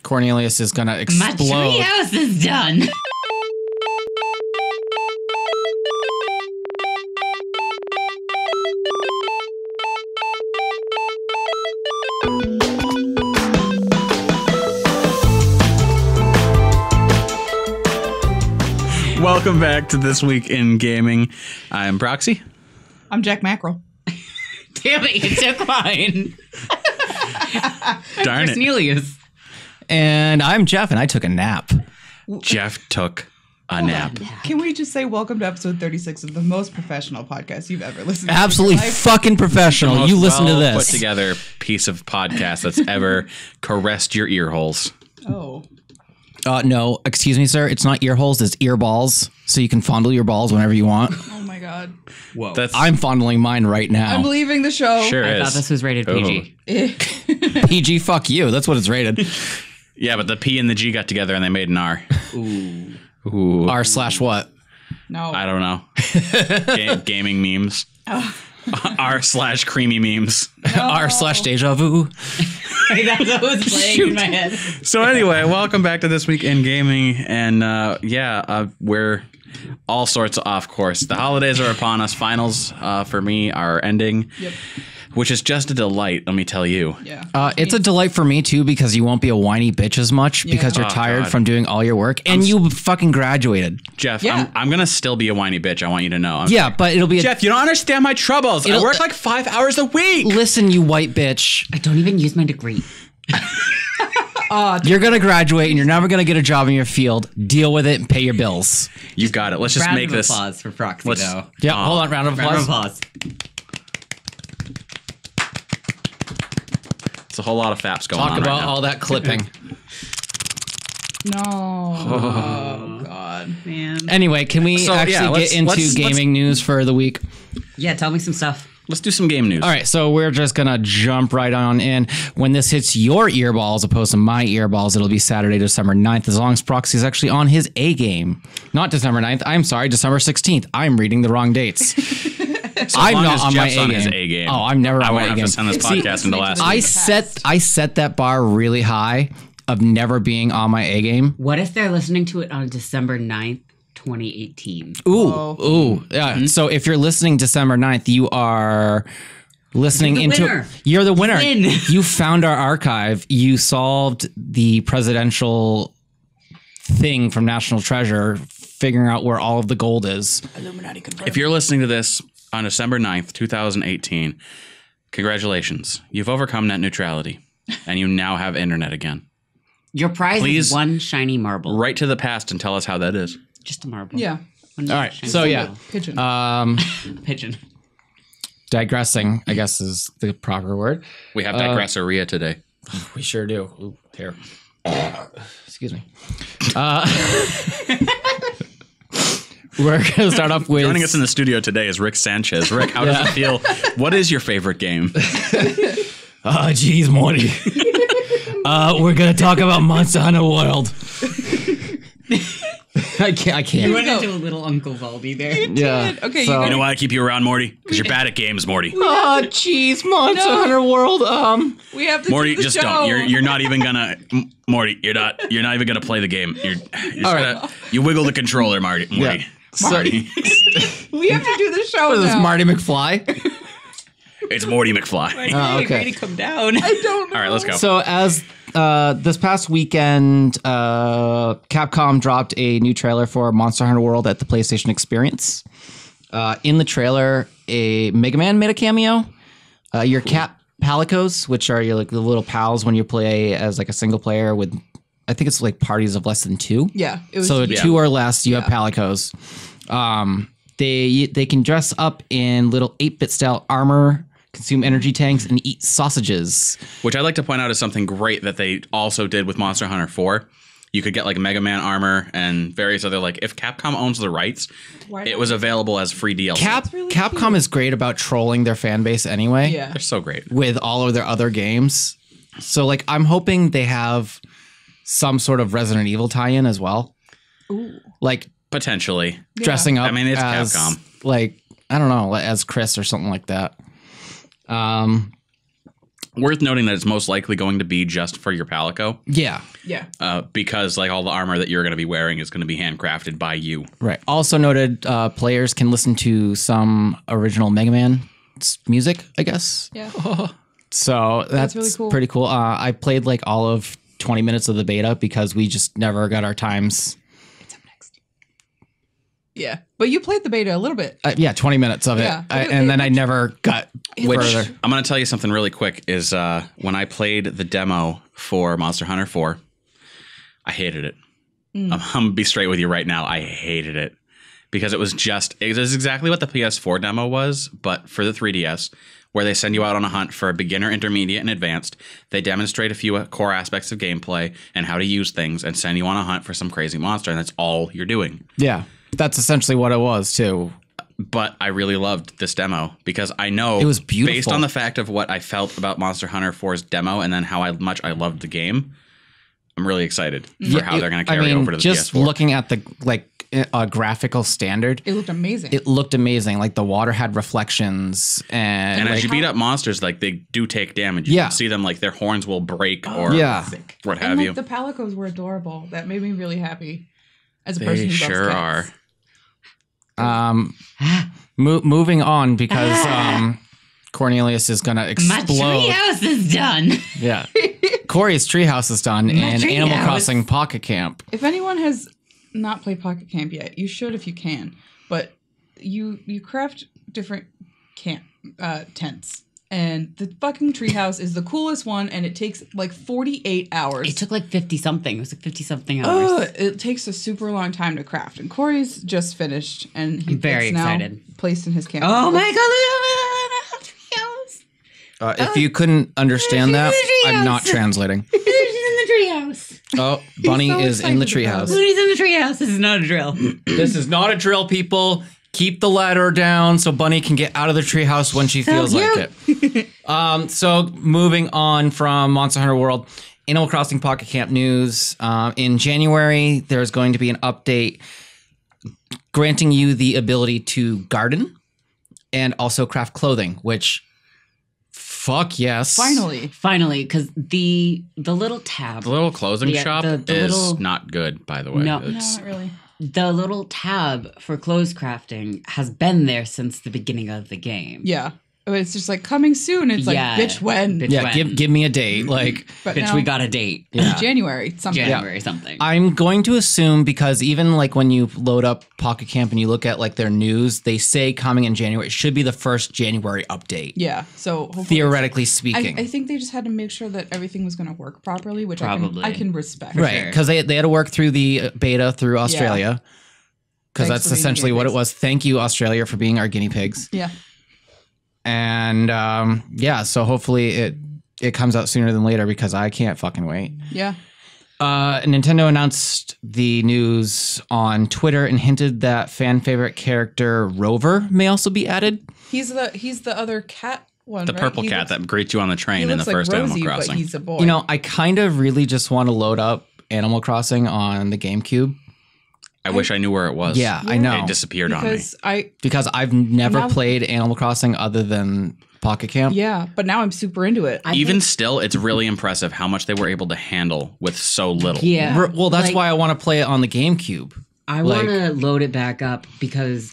Cornelius is gonna explode. My treehouse is done. Welcome back to This Week in Gaming. I'm Proxy. I'm Jack Mackerel. Damn it, you took mine. Darn it. Cornelius. And I'm Jeff, and I took a nap. Jeff took a nap. Can we just say welcome to episode 36 of the most professional podcast you've ever listened to? Absolutely fucking professional. Most You listen to this. put together piece of podcast that's ever caressed your ear holes. Oh. No, excuse me, sir. It's not ear holes, it's ear balls. So you can fondle your balls whenever you want. Oh my God. Whoa. I'm fondling mine right now. I'm leaving the show. Sure I is. thought this was rated PG. PG, fuck you. That's what it's rated. Yeah, but the P and the G got together and they made an R. Ooh. R/what? No. I don't know. Gaming memes. R/creamy memes. R/deja vu. That's what was playing in my head. So anyway, welcome back to This Week in Gaming. And we're all sorts of off course. The holidays are upon us. Finals for me are ending. Yep. Which is just a delight, let me tell you. Yeah. It's a delight for me, too, because you won't be a whiny bitch as much because you're Oh, tired God. from doing all your work. And you fucking graduated. Jeff, Yeah. I'm going to still be a whiny bitch. I want you to know. Yeah, but it'll be Jeff, you don't understand my troubles. I It'll- work like 5 hours a week. Listen, you white bitch. I don't even use my degree. You're going to graduate and you're never going to get a job in your field. Deal with it and pay your bills. You got it. Let's just Round make of this. applause for Proxy, Let's- though. Yeah, hold on. Round of Round of applause. applause. It's a whole lot of faps going Talk on about right now. all that clipping. No. Oh God. Man. Anyway, can we So, actually yeah, get into let's- gaming news for the week? Yeah, tell me some stuff. Let's do some game news. All right, so we're just going to jump right on in. When this hits your earballs opposed to my earballs, it'll be Saturday, December 9th, as long as Proxy is actually on his A game. Not December 9th. I'm sorry, December 16th. I'm reading the wrong dates. So I'm as long not as on Jeff's my on A his game. A game. Oh, I'm never I on my won't A have game. to send this See, podcast into last I week. set that bar really high of never being on my A game. What if they're listening to it on December 9th, 2018? Ooh. Yeah. So if you're listening December 9th, you are listening You're the into winner. You're the winner. win. You found our archive. You solved the presidential thing from National Treasure, figuring out where all of the gold is. Illuminati confirmed. If you're listening to this on December 9th, 2018, congratulations. You've overcome net neutrality, and you now have internet again. Your prize Please is one shiny marble. Write to the past and tell us how that is. Just a marble. Yeah. One All right. shiny So yeah, marble. Pigeon. Pigeon. digressing, I guess is the proper word. We have digressoria today. We sure do. Ooh, here. Excuse me. We're gonna start off with Joining us in the studio today is Rick Sanchez. Rick, how does it feel? What is your favorite game? Oh, geez, Morty. We're gonna talk about Monster Hunter World. I can't. You went into a little Uncle Valdi there. Yeah. Okay, so- You know why I keep you around, Morty? Because you're bad at games, Morty. Oh, jeez, Monster Hunter World. We have to Morty, do the just show. don't. You're not even gonna. Morty, you're not even gonna play the game. You're just All right. gonna. You wiggle the controller, Morty. Yeah. Marty. We have to do the show What is this, now. Marty McFly? It's Morty McFly. Oh, okay. Ready to come down. I don't know. All right, let's go. So as this past weekend, Capcom dropped a new trailer for Monster Hunter World at the PlayStation Experience. In the trailer, a Mega Man made a cameo. Your cat Palicos, which are your like the little pals when you play as like a single player with, I think it's like parties of less than two. Yeah. It was So 2 or less, you have Palicos. They can dress up in little 8-bit style armor, consume energy tanks, and eat sausages. Which I'd like to point out is something great that they also did with Monster Hunter 4. You could get like Mega Man armor and various other like if Capcom owns the rights, it was available as free DLC. Capcom is great about trolling their fan base anyway. Yeah. They're so great. With all of their other games. So like I'm hoping they have some sort of Resident Evil tie-in as well. Ooh. Like Potentially. dressing up I mean, it's as, Capcom. like, I don't know, as Chris or something like that. Worth noting that it's most likely going to be just for your Palico. Yeah. Yeah. Because like all the armor that you're going to be wearing is going to be handcrafted by you. Right. Also noted, players can listen to some original Mega Man music, I guess. Yeah. So that's really cool. pretty cool. I played like all of 20 minutes of the beta because we just never got our times. It's up next. Yeah. But you played the beta a little bit. 20 minutes of it. Yeah. And then I never got further. I'm going to tell you something really quick is when I played the demo for Monster Hunter 4, I hated it. I'm going to be straight with you right now. I hated it because it was exactly what the PS4 demo was, but for the 3DS, where they send you out on a hunt for a beginner, intermediate, and advanced. They demonstrate a few core aspects of gameplay and how to use things and send you on a hunt for some crazy monster, and that's all you're doing. Yeah. That's essentially what it was, too. But I really loved this demo because I know it was beautiful. Based on the fact of what I felt about Monster Hunter 4's demo and then how much I loved the game, I'm really excited for how they're going to carry over to the just PS4. Looking at the graphical standard, It looked amazing. it looked amazing. Like the water had reflections, and as you beat up monsters, like they do take damage. You can see them like their horns will break or what have and you. The Palicos were adorable. That made me really happy as a They person who sure loves cats. are. Moving on because Cornelius is gonna explode. My treehouse is done. Yeah, Corey's treehouse is done in Animal Crossing Pocket Camp. If anyone has not played Pocket Camp yet, you should if you can. But you craft different camp tents. And the fucking treehouse is the coolest one, and it takes like 48 hours. It took like 50-something. It was like 50-something hours. It takes a super long time to craft. And Corey's just finished, and he's very excited. Placed in his camp. Oh my god, look at the treehouse. If you couldn't understand that, I'm not translating. She's in the treehouse. Oh, Bunny so is in the excited about treehouse. Bunny's in the treehouse. This is not a drill. This is not a drill, people. Keep the ladder down so Bunny can get out of the treehouse when she feels like it. So moving on from Monster Hunter World, Animal Crossing Pocket Camp news. In January, there's going to be an update granting you the ability to garden and also craft clothing, which fuck yes. Finally, because the little tab, The little clothing shop the is little- not good, by the way. No. No, not really. the little tab for clothes crafting has been there since the beginning of the game. Yeah. But it's just like coming soon. It's like, bitch, when? Bitch, Yeah, when? give me a date. Like, But Bitch, now, we got a date. yeah. January something. January something. I'm going to assume because even like when you load up Pocket Camp and you look at like their news, they say coming in January. It should be the first January update. Yeah. So hopefully Theoretically speaking. I think they just had to make sure that everything was going to work properly, which Probably. I can respect. Right, sure. because they had to work through the beta through Australia. Because Thanks that's for being essentially guinea what it pigs. was. Thank you, Australia, for being our guinea pigs. Yeah. And yeah, so hopefully it comes out sooner than later because I can't fucking wait. Yeah. Nintendo announced the news on Twitter and hinted that fan favorite character Rover may also be added. He's the other cat one. The right? purple He cat looks- that greets you on the he train in the looks like first Rosie, Animal Crossing. But he's a boy. You know, I kind of really just want to load up Animal Crossing on the GameCube. I wish I knew where it was. Yeah, I know. It disappeared on me. Because I've never Now- played Animal Crossing other than Pocket Camp. Yeah, but now I'm super into it. Even still, it's really impressive how much they were able to handle with so little. Yeah. Well, that's Like, why I want to play it on the GameCube. I want to load it back up because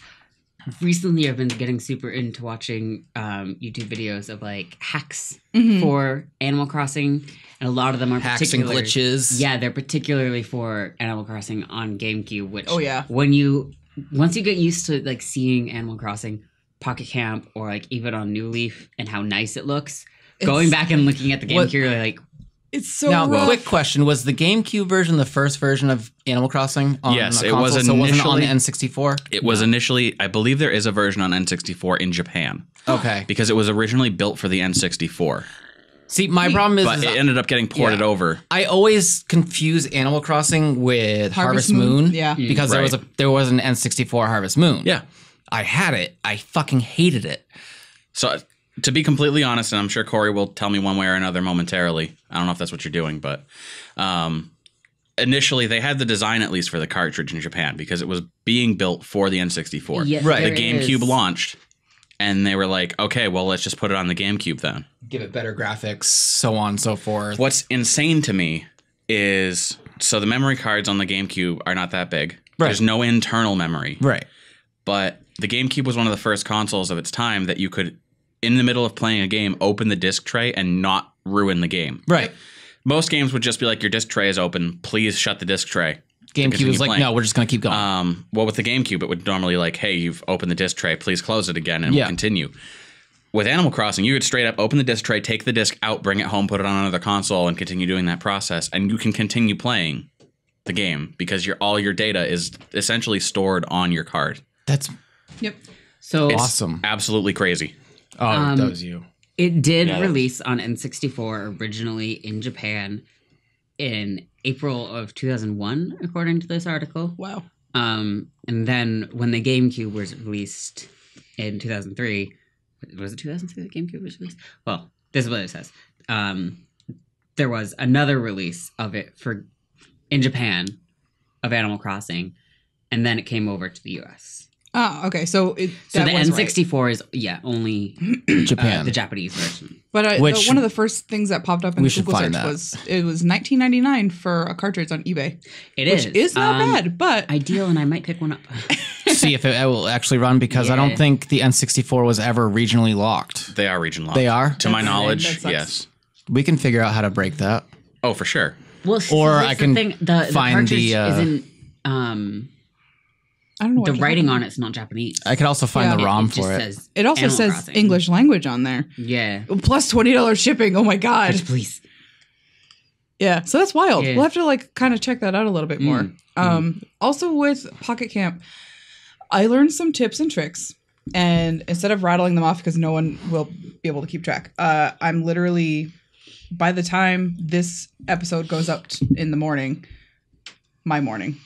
recently I've been getting super into watching YouTube videos of like hacks for Animal Crossing, and a lot of them are Hacks and glitches. Yeah, they're particularly for Animal Crossing on GameCube. Which, yeah. once you get used to like seeing Animal Crossing Pocket Camp or like even on New Leaf and how nice it looks, going back and looking at the GameCube, you're like, It's so Now, rough. quick question: was the GameCube version the first version of Animal Crossing? On Yes, the it console, was so it wasn't on the initially- N64. It was initially, I believe there is a version on N64 in Japan Okay. because it was originally built for the N64, See, my problem is, but it ended up getting ported over. I always confuse Animal Crossing with Harvest Moon. Yeah. Because Right. there was an N64 Harvest Moon. Yeah. I had it. I fucking hated it. So to be completely honest, and I'm sure Corey will tell me one way or another momentarily. I don't know if that's what you're doing, but initially they had the design at least for the cartridge in Japan because it was being built for the N64. yes, Right. The there GameCube is. launched, And they were like, okay, well, let's just put it on the GameCube then. Give it better graphics, so on and so forth. What's insane to me is, so the memory cards on the GameCube are not that big. Right. There's no internal memory. Right. But the GameCube was one of the first consoles of its time that you could, in the middle of playing a game, open the disc tray and not ruin the game. Right. Most games would just be like, your disc tray is open. Please shut the disc tray. GameCube was like, playing. no, we're just going to keep going. Well, with the GameCube, it would normally like, hey, you've opened the disc tray. Please close it again and we'll continue. With Animal Crossing, you could straight up open the disc tray, take the disc out, bring it home, put it on another console, and continue doing that process. And you can continue playing the game because all your data is essentially stored on your card. That's So It's awesome. absolutely crazy. Oh, that was you. it did release on N64 originally in Japan in April of 2001, according to this article. Wow. And then when the GameCube was released in 2003, was it 2003 the GameCube was released? Well, this is what it says. There was another release of it in Japan of Animal Crossing, and then it came over to the US. Oh, okay. So the N64 is only Japan. the Japanese version. But Which- one of the first things that popped up in We the should Google find search that. was it was $19.99 for a cartridge on eBay, Which which is not bad. But ideal, and I might pick one up. See if it will actually run, because I don't Yeah. think the N64 was ever regionally locked. They are region locked. They are? To my That knowledge, sucks. yes. We can figure out how to break that. Oh, for sure. Well, Or that's I the can thing. The find cartridge the, isn't. I don't know. The what writing happened. on it's not Japanese. I could also find Yeah. the ROM just for it. says It also Animal says Crossing. English language on there. Yeah. Plus $20 shipping. Oh my god. Please. Yeah, so that's wild. Yeah. We'll have to kind of check that out a little bit more. Also with Pocket Camp, I learned some tips and tricks, and instead of rattling them off because no one will be able to keep track, I'm literally, by the time this episode goes up in the morning, my morning,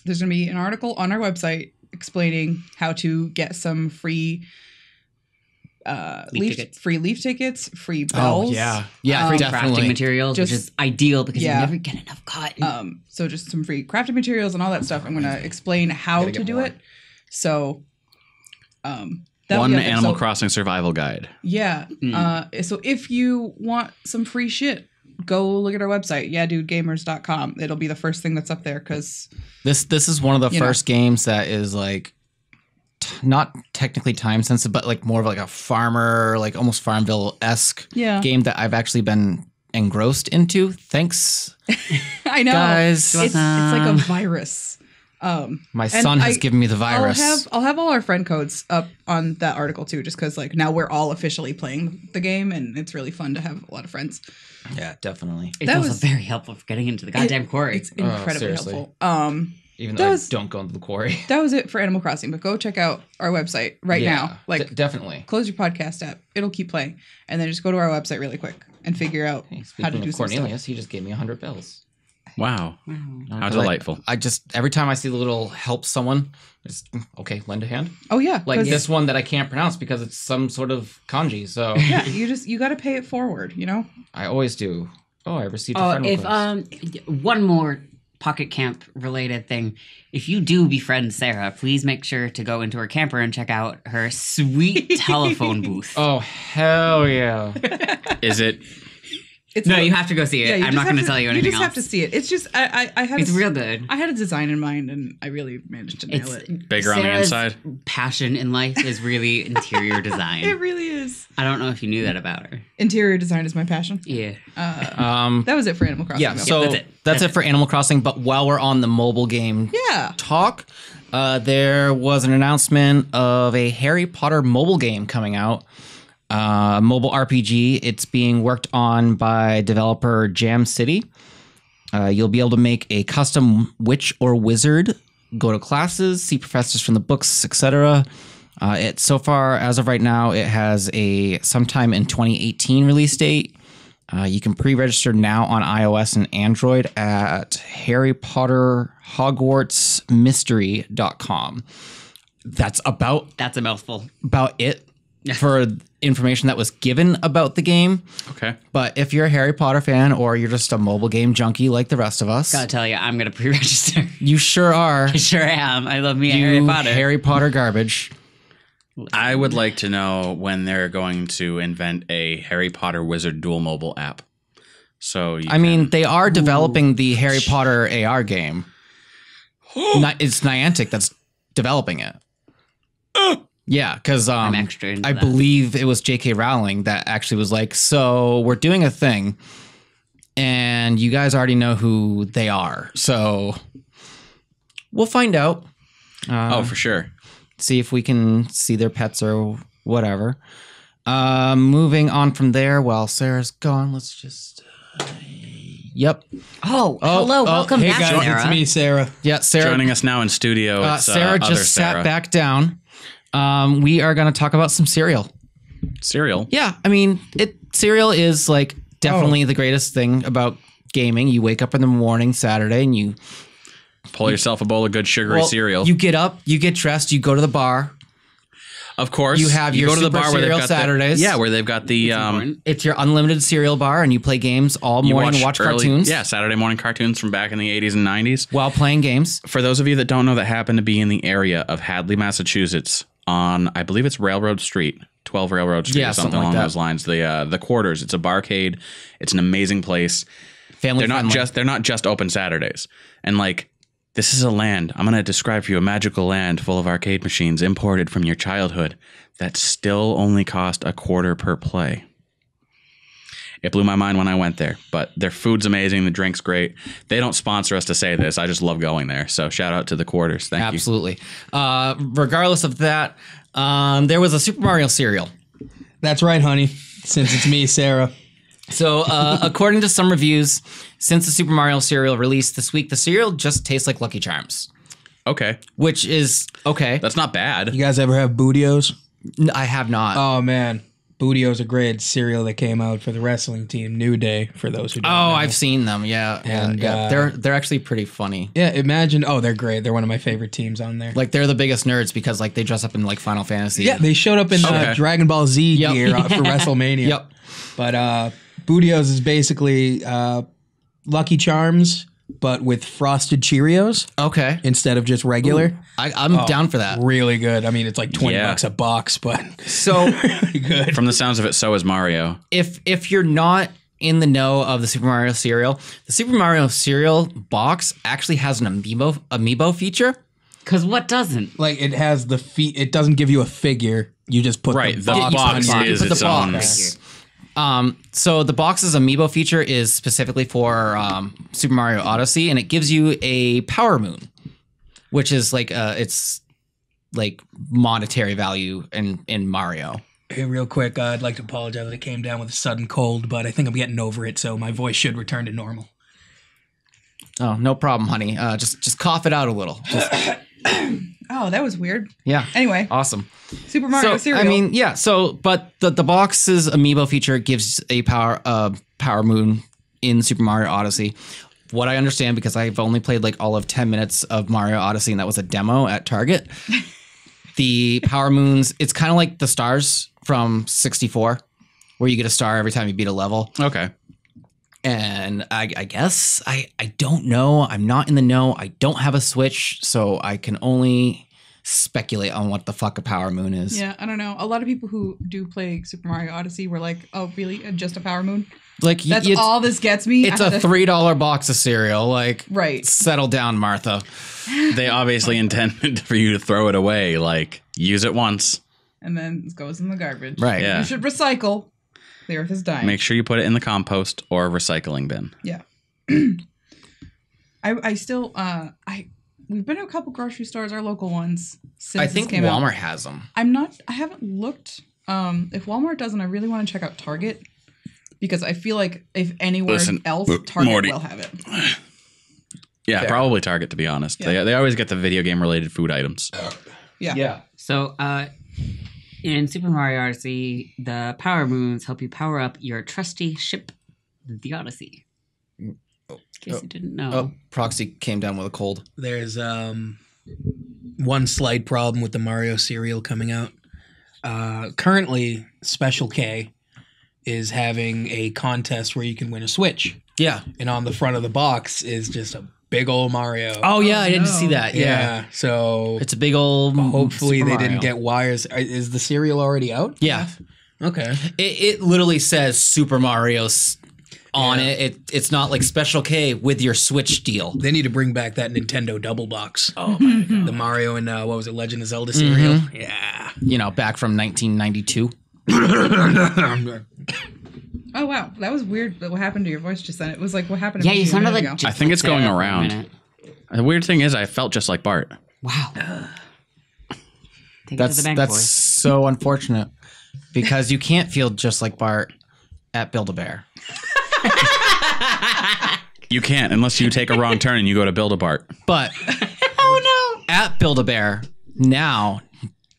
there's going to be an article on our website explaining how to get some free Leaf tickets. free leaf tickets, free bells. Oh, yeah. Free Definitely. crafting materials, which Just- is ideal because yeah. you never get enough cotton. So just some free crafting materials and all that stuff. I'm going to explain how Gotta to get do more. it. So, that'll One be up there. Animal So, Crossing survival guide. Yeah. So if you want some free shit, go look at our website, yeahdudegamers.com. It'll be the first thing that's up there because This is one of the You know. first games that is not technically time sensitive, but more of a farmer, almost Farmville-esque Yeah. game that I've actually been engrossed into. Thanks, I know guys. it's like a virus. My son has given me the I'll virus. have all our friend codes up on that article too, just because now we're all officially playing the game and it's really fun to have a lot of friends. Yeah, definitely. It's that also was- very helpful for getting into the goddamn quarry. It's incredibly seriously. helpful. Even that though was- I don't go into the quarry. That was it for Animal Crossing, but go check out our website right now. Definitely. Close your podcast app. It'll keep playing. And then just go to our website really quick and figure out Hey, how to speaking do of some stuff. Cornelius, he just gave me 100 bills. Wow. How Because delightful. I just, every time I see the little help someone, just, okay, lend a hand. Oh, yeah. Like 'cause- this one that I can't pronounce because it's some sort of kanji. So Yeah, you got to pay it forward, I always do. Oh, I received a Oh, friend if request. one more Pocket Camp related thing, if you do befriend Sarah, please make sure to go into her camper and check out her sweet telephone booth. Oh, hell yeah. Is it? It's No, you have to go see it. yeah, you I'm just not going have to tell you anything You just else. have to see it. It's just I had It's a, real good. I had a design in mind and I really managed to nail It's it. Bigger on the Sarah's inside? passion in life is really interior It design. really is. I don't know if you knew that about her. Interior design is my passion. Yeah. That was it for Animal Crossing. Yeah, though. so that's it. that's it for Animal Crossing. But while we're on the mobile game yeah. talk, there was an announcement of a Harry Potter mobile game coming out. Mobile RPG. It's being worked on by developer Jam City. You'll be able to make a custom witch or wizard, go to classes, see professors from the books, etc. It so far, as of right now, it has a sometime in 2018 release date. You can pre-register now on iOS and Android at HarryPotterHogwartsMystery.com. That's That's a mouthful. about it for information that was given about the game. Okay. But if you're a Harry Potter fan or you're just a mobile game junkie like the rest of us, Gotta tell you, I'm going to pre-register. you sure are. I sure am. I love me a You Harry Potter. Harry Potter garbage. I would like to know when they're going to invent a Harry Potter Wizard dual mobile app. So I mean, they are developing the Harry Potter AR game. It's Niantic that's developing it. Yeah, because I'm extra into I that. believe it was J.K. Rowling that actually was like, so we're doing a thing, and you guys already know who they are. So we'll find out. for sure. See if we can see their pets or whatever. Moving on from there, while Sarah's gone, let's just... Yep. Oh, hello. Welcome Hey back, guys, Sarah. it's me, Sarah. Yeah, Sarah. Joining us now in studio. It's, Sarah other just Sarah. sat back down. We are going to talk about some cereal. Cereal. Yeah, I mean, cereal is like definitely the greatest thing about gaming. You wake up in the morning Saturday and you Pull yourself a bowl of good sugary cereal. You get up, you get dressed, you go to the bar. Of course, You have your go to the Super bar where they've Cereal got Saturdays. where they've got the Important. It's your unlimited cereal bar, and you play games all morning and watch early- cartoons. Yeah, Saturday morning cartoons from back in the 80s and 90s. While playing games. For those of you that don't know, that happen to be in the area of Hadley, Massachusetts, on I believe it's Railroad Street, 12 Railroad Street, Yeah, or something something like along that. those lines. The Quarters. It's a barcade. It's an amazing place. Family They're friendly. not just open Saturdays. And like, this is a land. I'm going to describe for you a magical land full of arcade machines imported from your childhood that still only cost $0.25 per play. It blew my mind when I went there, but their food's amazing. The drink's great. They don't sponsor us to say this. I just love going there. So shout out to the Quarters. Thank you. Absolutely. Regardless of that, there was a Super Mario cereal. That's right, honey. Since it's me, Sarah. So, according to some reviews, since the Super Mario cereal released this week, the cereal just tastes like Lucky Charms, Okay. which is okay. That's not bad. You guys ever have Bootios? I have not. Oh, man. Bootios, a great cereal that came out for the wrestling team, New Day, for those who don't know. I've seen them. Yeah, And, yeah. They're actually pretty funny. Yeah, imagine. Oh, they're great. They're one of my favorite teams on there. Like they're the biggest nerds because like they dress up in like Final Fantasy. Yeah, they showed up in Okay. Dragon Ball Z Yep. gear for WrestleMania. Yep. But Bootios is basically Lucky Charms, but with frosted Cheerios Okay. instead of just regular. I'm down for that. Really good. I mean, it's like Yeah. $20 a box, but So really good. From the sounds of it, so is Mario. if you're not in the know of the Super Mario cereal, the Super Mario cereal box actually has an amiibo feature. Because what doesn't? Like it has the feet. It doesn't give you a figure. You just put Right, the the box, box on your- is put the its own. box. So the box's amiibo feature is specifically for Super Mario Odyssey, and it gives you a Power Moon, which is like it's like monetary value in Mario. Hey, real quick, I'd like to apologize. I came down with a sudden cold, but I think I'm getting over it, so my voice should return to normal. Oh, no problem, honey. Just cough it out a little. Just, Oh, that was weird. yeah. Anyway, Awesome. Super Mario cereal. I mean, yeah. So, but the box's amiibo feature gives a power moon in Super Mario Odyssey. What I understand, because I've only played like all of 10 minutes of Mario Odyssey, and that was a demo at Target. The power moons, it's kind of like the stars from 64, where you get a star every time you beat a level. Okay. And I guess I don't know. I'm not in the know. I don't have a Switch, so I can only speculate on what the fuck a power moon is. yeah, I don't know. A lot of people who do play Super Mario Odyssey were like, "Oh, really? Just a Power Moon? Like That's it's, all this gets me." it's I a have to- $3 box of cereal. Like, Right. settle down, Martha. They obviously intended for you to throw it away. Like, use it once. and then it goes in the garbage. Right. Yeah. You should recycle. The earth is dying. Make sure you put it in the compost or recycling bin. Yeah. I still we've been to a couple grocery stores, our local ones, since I this think came Walmart out. has them. I haven't looked. If Walmart doesn't, I really want to check out Target because I feel like if anywhere Listen, else, Target Morty. will have it. Yeah, Fair. probably Target, to be honest. Yeah. They always get the video game related food items. Yeah. So, in Super Mario Odyssey, the Power Moons help you power up your trusty ship, the Odyssey. In case you didn't know. Oh, Proxy came down with a cold. There's one slight problem with the Mario cereal coming out. Currently, Special K is having a contest where you can win a Switch. Yeah. and on the front of the box is just a big old Mario. Oh yeah, I didn't no. see that. Yeah. yeah. So It's a big old. hopefully Super they Mario. didn't get wires. Is the cereal already out? Yeah. Okay. It literally says Super Mario on Yeah. it. It's not like Special K with your Switch deal. They need to bring back that Nintendo double box. Oh my god. The Mario and what was it, Legend of Zelda cereal? Mm-hmm. Yeah. You know, back from 1992. Oh wow, that was weird. What happened to your voice just then? It was like what happened to Yeah, me you a sounded minute like. ago. Just I think it's going there for a around. minute. The weird thing is, I felt just like Bart. Wow. Take it to That's the bank, that's boys. so unfortunate because you can't feel just like Bart at Build-A-Bear. You can't unless you take a wrong turn and you go to Build-A-Bart. But at Build-A-Bear now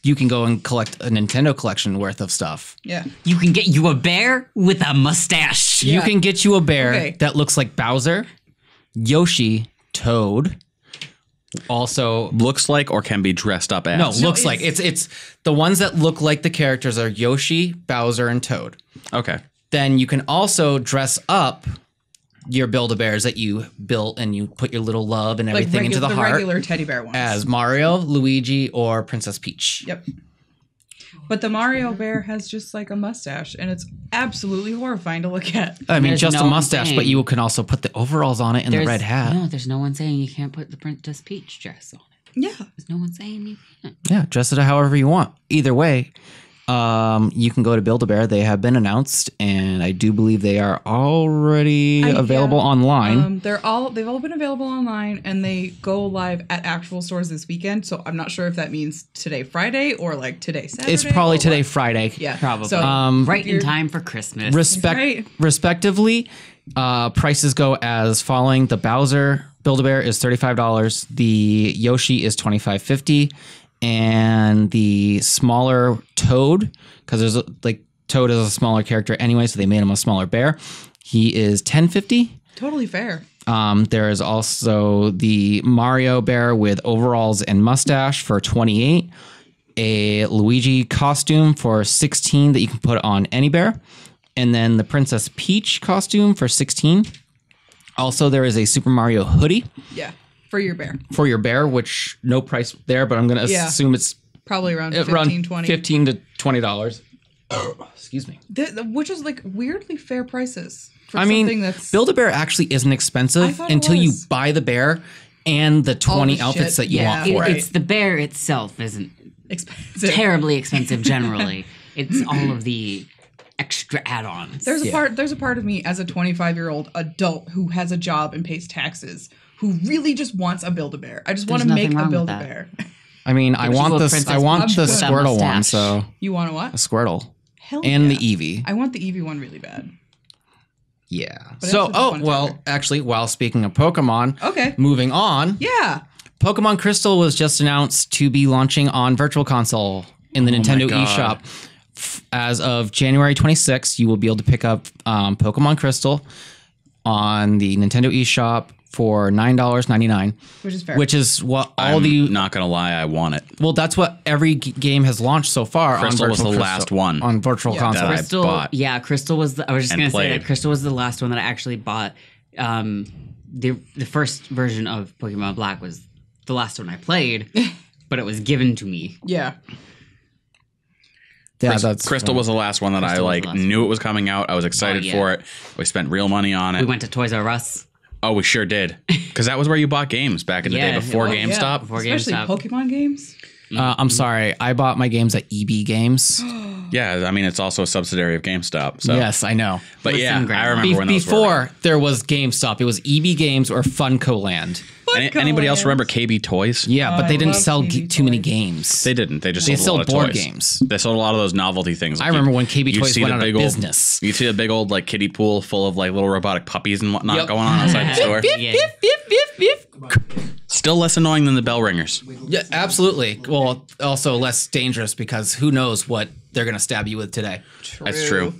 you can go and collect a Nintendo collection worth of stuff. Yeah. You can get you a bear with a mustache. You can get you a bear Okay. that looks like Bowser, Yoshi, Toad. Also, Looks like or can be dressed up as. no, looks it's- like it's the ones that look like the characters are Yoshi, Bowser, and Toad. Okay. Then you can also dress up your Build-A-Bears that you built and you put your little love and everything into the heart regular teddy bear ones. as Mario, Luigi, or Princess Peach. Yep. But the Mario bear has just like a mustache, and it's absolutely horrifying to look at. I mean, There's just no a mustache, but thing. you can also put the overalls on it and the red hat. No, there's no one saying you can't put the Princess Peach dress on it. Yeah. There's no one saying you can't. Yeah, dress it however you want. Either way, you can go to Build-A-Bear. They have been announced, and I do believe they are already available online. They've all been available online, and they go live at actual stores this weekend. So I'm not sure if that means today Friday or like today Saturday. It's probably or today, what. Friday. Yeah, Probably. So Right in you're- time for Christmas. Right. Respectively, prices go as following. The Bowser Build-A-Bear is $35. The Yoshi is $25.50. And the smaller Toad, because there's Toad is a smaller character anyway, so they made him a smaller bear. He is $10.50. Totally fair. There is also the Mario bear with overalls and mustache for $28. A Luigi costume for $16 that you can put on any bear. And then the Princess Peach costume for $16. Also, there is a Super Mario hoodie Yeah, for your bear, for your bear, which no price there, but I'm going to Yeah. assume it's probably around around 15, 20. $15 to $20. Excuse me. Which is like weirdly fair prices for I something mean, that's Build-A-Bear actually isn't I expensive thought it until you was. buy the bear and the 20 the outfits shit. that you Yeah. want for It's it. the bear itself isn't expensive. terribly expensive generally. It's all of the extra add-ons. There's a part of me as a 25-year-old adult who has a job and pays taxes who really just wants a Build-A-Bear. I just want to There's make nothing a wrong with Build-A-Bear. I mean, I Give want you a this. Princess I want the Peach with a Squirtle one, mustache. so You want a a what? Squirtle Hell and yeah. the Eevee. I want the Eevee one really bad. Yeah. But So, it's just fun well, together. actually, while speaking of Pokemon, Okay. moving on. Yeah. Pokemon Crystal was just announced to be launching on Virtual Console in the Nintendo God. eShop. As of January 26th, you will be able to pick up Pokemon Crystal on the Nintendo eShop for $9.99, Which is fair. which is what all I'm the not gonna lie, I want it. well, that's what every game has launched so far. Crystal on was Virtual the Crystal- last one on Virtual Yeah. Console. that I Crystal, bought yeah, Crystal was. I was just and gonna say played. that Crystal was the last one that I actually bought. The first version of Pokemon Black was the last one I played, but it was given to me. yeah. Yeah, that's Crystal was the last one that I Crystal was like the last knew it was coming out. I was excited yeah. for it. We spent real money on it. We went to Toys R Us Oh, we sure did. Because that was where you bought games back in the Yeah, day before it was. GameStop. before Especially GameStop. Pokemon games. I'm sorry. I bought my games at EB Games. Yeah, I mean it's also a subsidiary of GameStop. So, Yes, I know. but Listen, yeah, Grandma. I remember when those were. Before there was GameStop, it was EB Games or Funko Land. Anybody else remember KB Toys? Yeah, but I they didn't love sell KB too many toys. games. They didn't. They just They sold a lot sold of board toys. games. They sold a lot of those novelty things. I remember when KB you'd Toys see went the out of big old- business. You'd see a big old like kiddie pool full of like little robotic puppies and whatnot Yep. going on outside the store. Yeah. Still less annoying than the bell ringers. Yeah, absolutely. Well, also less dangerous because who knows what they're going to stab you with today. That's true.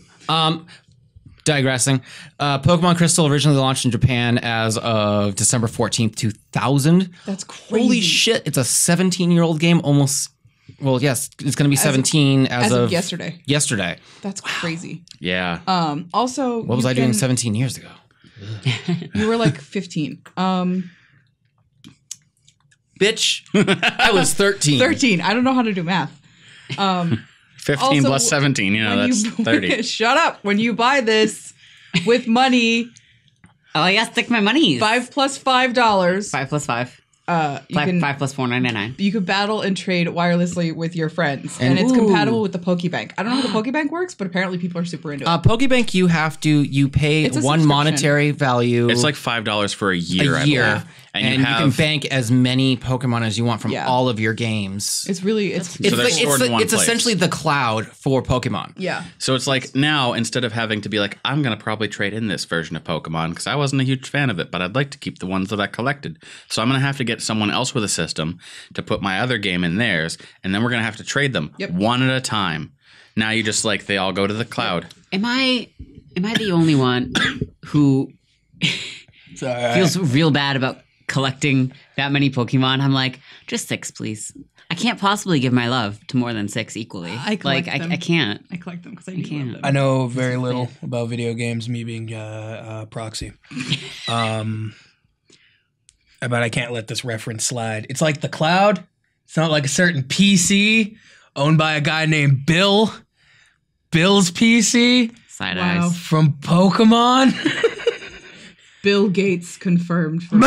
Digressing. Pokemon Crystal originally launched in Japan as of December 14th, 2000. That's crazy. Holy shit. It's a 17-year-old game almost. Well, yes, it's going to be 17 as of of yesterday. yesterday. That's crazy. Yeah. Also, What was I doing 17 years ago? You were like 15. Bitch, I was 13. 13. I don't know how to do math. 15 Also, plus 17, that's 30. Shut up. When you buy this with money, Oh, I gotta stick my money. $5 plus $5. 5 plus 5. You can 5 plus 4.99. you could battle and trade wirelessly with your friends, and it's compatible with the Pokebank. I don't know how the Pokebank works, but apparently people are super into it. Pokebank, you pay It's a one subscription. monetary value. It's like $5 for a year, a I year, believe. and you can bank as many Pokemon as you want from Yeah. all of your games. It's really It's So they're stored in one it's place. essentially the cloud for Pokemon. yeah. So it's like now, instead of having to be like, I'm going to probably trade in this version of Pokemon because I wasn't a huge fan of it, but I'd like to keep the ones that I collected. So I'm going to have to get someone else with a system to put my other game in theirs, and then we're going to have to trade them one at a time. Now you just like, they all go to the cloud. Am I the only one who feels real bad about collecting that many Pokemon? I'm like, just 6, please. I can't possibly give my love to more than 6 equally. I collect them. I can't. I collect them because I do can't. love I them. know very little about video games, me being proxy. But I can't let this reference slide. It's like the cloud. It's not like a certain PC owned by a guy named Bill. Bill's PC Side Wow. eyes. from Pokemon. Bill Gates confirmed. For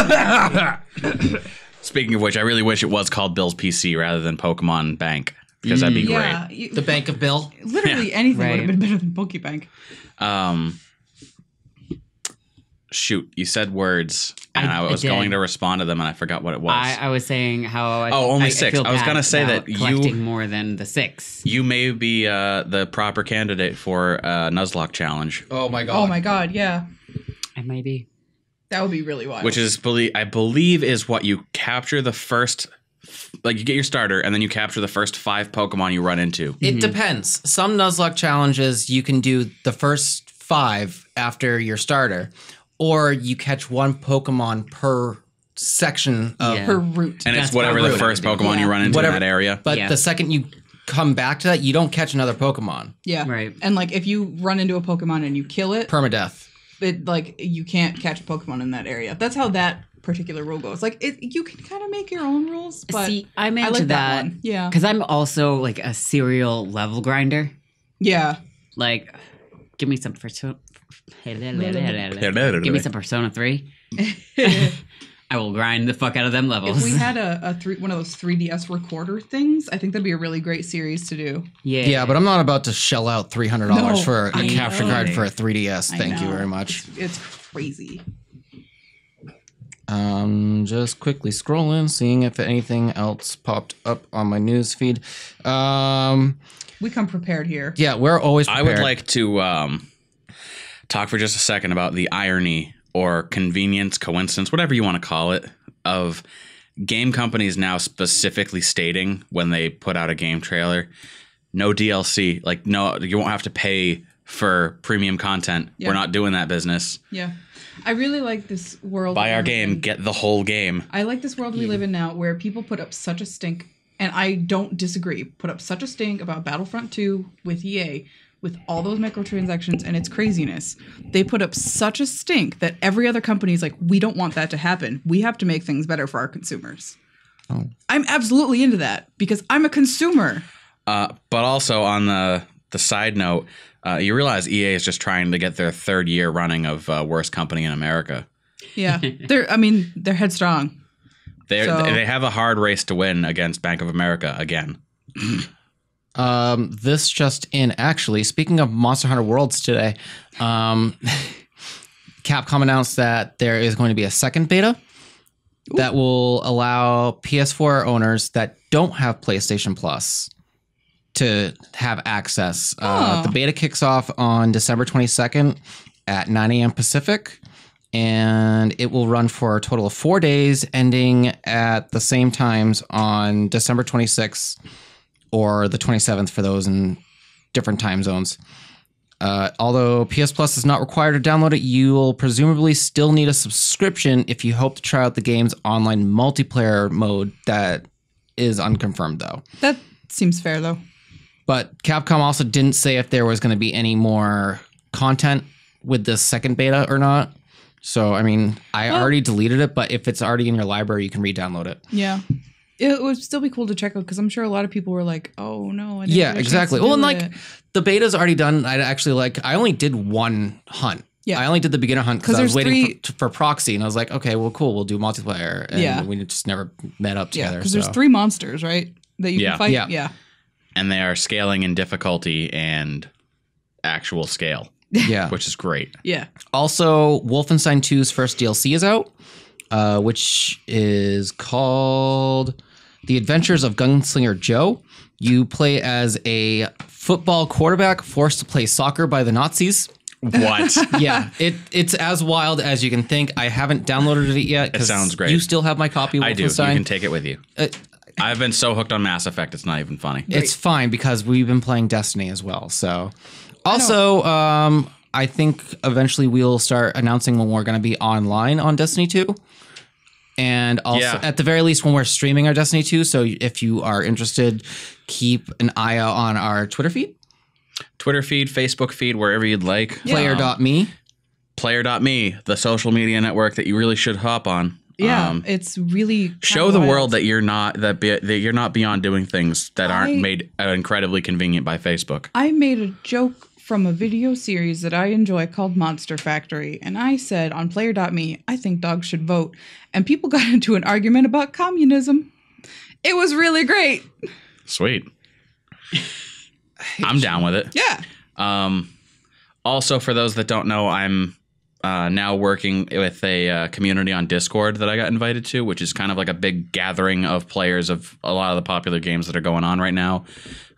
Speaking of which, I really wish it was called Bill's PC rather than Pokemon Bank because that'd be great. yeah, The Bank of Bill. literally anything Right. would have been better than Pokebank. Shoot, you said words, and I was did. going to respond to them, and I forgot what it was. I was saying how I Oh, only I 6. feel I was bad gonna say about that you- collecting more than the 6. You may be the proper candidate for Nuzlocke challenge, Oh my god. Oh my god, yeah. I might be. That would be really wild. which is I believe is what you capture the first, like you get your starter, and then you capture the first 5 Pokemon you run into. It depends. Some Nuzlocke challenges you can do the first 5 after your starter, or you catch one Pokemon per section of. Yeah. per route. And it's That's whatever the probably first what I Pokemon do. you run into Whatever. in that area. But Yeah. the second you come back to that, you don't catch another Pokemon. Yeah. Right. And like if you run into a Pokemon and you kill it, Permadeath. it like you can't catch a Pokemon in that area. That's how that particular rule goes. Like you can kind of make your own rules, but See, I'm into I like that that. one. Yeah. Because I'm also like a serial level grinder. Yeah. Like, give me some Persona. Give me some Persona 3. I will grind the fuck out of them levels. If we had one of those 3DS recorder things, I think that'd be a really great series to do. Yeah, but I'm not about to shell out $300 No, for a I capture know. card for a 3DS. I Thank you know. very much. It's crazy. Just quickly scrolling, seeing if anything else popped up on my news feed. We come prepared here. Yeah, we're always I prepared. would like to talk for just a second about the irony or convenience, coincidence, whatever you want to call it, of game companies now specifically stating when they put out a game trailer, no DLC, like no, you won't have to pay for premium content. Yeah. We're not doing that business. Yeah. I really like this world. Buy that our we live game, in. get the whole game. I like this world we live in now where people put up such a stink, and I don't disagree, put up such a stink about Battlefront 2 with EA, with all those microtransactions and its craziness. They put up such a stink that every other company is like, we don't want that to happen. We have to make things better for our consumers. Oh. I'm absolutely into that because I'm a consumer. But also on the side note, you realize EA is just trying to get their 3rd year running of worst company in America. Yeah. They're headstrong. They have a hard race to win against Bank of America again. This just in, actually, speaking of Monster Hunter Worlds today, Capcom announced that there is going to be a second beta that will allow PS4 owners that don't have PlayStation Plus to have access. The beta kicks off on December 22nd at 9 a.m. Pacific, and it will run for a total of 4 days, ending at the same times on December 26th or the 27th for those in different time zones. Although PS Plus is not required to download it, you will presumably still need a subscription if you hope to try out the game's online multiplayer mode that is unconfirmed, though. That seems fair, though. But Capcom also didn't say if there was going to be any more content with this second beta or not. So, I mean, I already deleted it, but if it's already in your library, you can re-download it. Yeah. It would still be cool to check out because I'm sure a lot of people were like, "Oh no!" I didn't Yeah, get a chance exactly. to Well, do and it." the beta's already done. I only did one hunt. Yeah. I only did the beginner hunt because I was there's waiting for proxy, and I was like, okay, well, cool, we'll do multiplayer, and we just never met up Yeah, together. because there's 3 monsters, right? That you Yeah. can fight. Yeah. Yeah. And they are scaling in difficulty and actual scale, Yeah. which is great. Yeah. Also, Wolfenstein 2's first DLC is out, which is called The Adventures of Gunslinger Joe. You play as a football quarterback forced to play soccer by the Nazis. What? Yeah, it's as wild as you can think. I haven't downloaded it yet. It sounds great. You still have my copy of I do. You Wolfenstein. can take it with you. I've been so hooked on Mass Effect, it's not even funny. It's fine because we've been playing Destiny as well. So, also, I think eventually we'll start announcing when we're going to be online on Destiny 2. And also, at the very least, when we're streaming our Destiny 2. So if you are interested, keep an eye out on our Twitter feed. Twitter feed, Facebook feed, wherever you'd like. Player.me. Player.me, the social media network that you really should hop on. Yeah, it's really show the world that you're not that you're not beyond doing things that aren't made incredibly convenient by Facebook. I made a joke from a video series that I enjoy called Monster Factory, and I said on Player.me, I think dogs should vote, and people got into an argument about communism. It was really great. Sweet. I'm down with it. Yeah. Also, for those that don't know, I'm now working with a community on Discord that I got invited to, which is kind of like a big gathering of players of a lot of the popular games that are going on right now.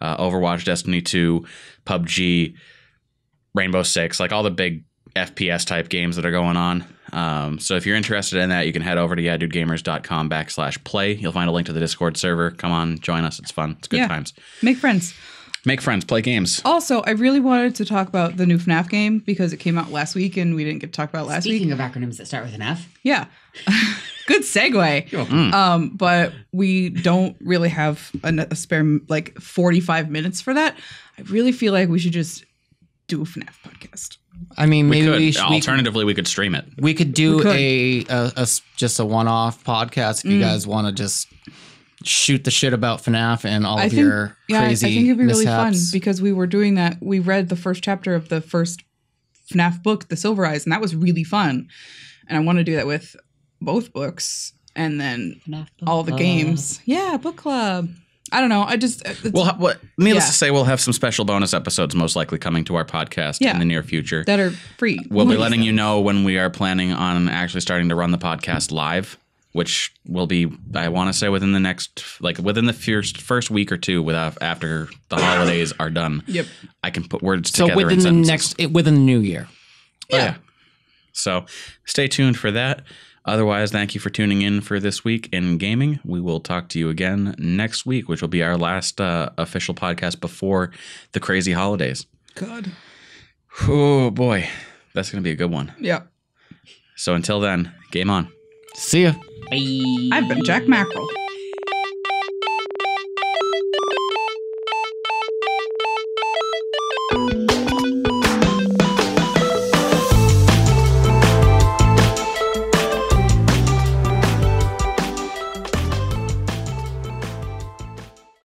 Overwatch, Destiny 2, PUBG, Rainbow Six, like all the big FPS type games that are going on. So if you're interested in that, you can head over to yeahdudegamers.com/play. You'll find a link to the Discord server. Come on, join us. It's fun. It's good times. Make friends. Make friends, play games. Also, I really wanted to talk about the new FNAF game because it came out last week and we didn't get to talk about it last week. Speaking of acronyms that start with an F. Yeah. Good segue. But we don't really have a spare like 45 minutes for that. I really feel like we should just do a FNAF podcast. I mean, maybe we should. Alternatively, we could stream it. We could do a just a one-off podcast if you guys want to just shoot the shit about FNAF and all of your crazy I think it'd be really fun mishaps. because we were doing that. We read the first chapter of the first FNAF book, The Silver Eyes, and that was really fun. And I want to do that with both books and then all the games. Yeah, book club. I don't know. I just needless to say, we'll have some special bonus episodes most likely coming to our podcast in the near future that are free. We'll be letting you know when we are planning on actually starting to run the podcast live, which will be, I want to say, within the first week or two, after the holidays are done. Yep. I can put words So together. within the new year. Yeah. So stay tuned for that. Otherwise, thank you for tuning in for this week in gaming. We will talk to you again next week, which will be our last official podcast before the crazy holidays. God. Oh boy, that's gonna be a good one. Yeah. So until then, game on. See ya. Bye. I've been Jack Mackerel.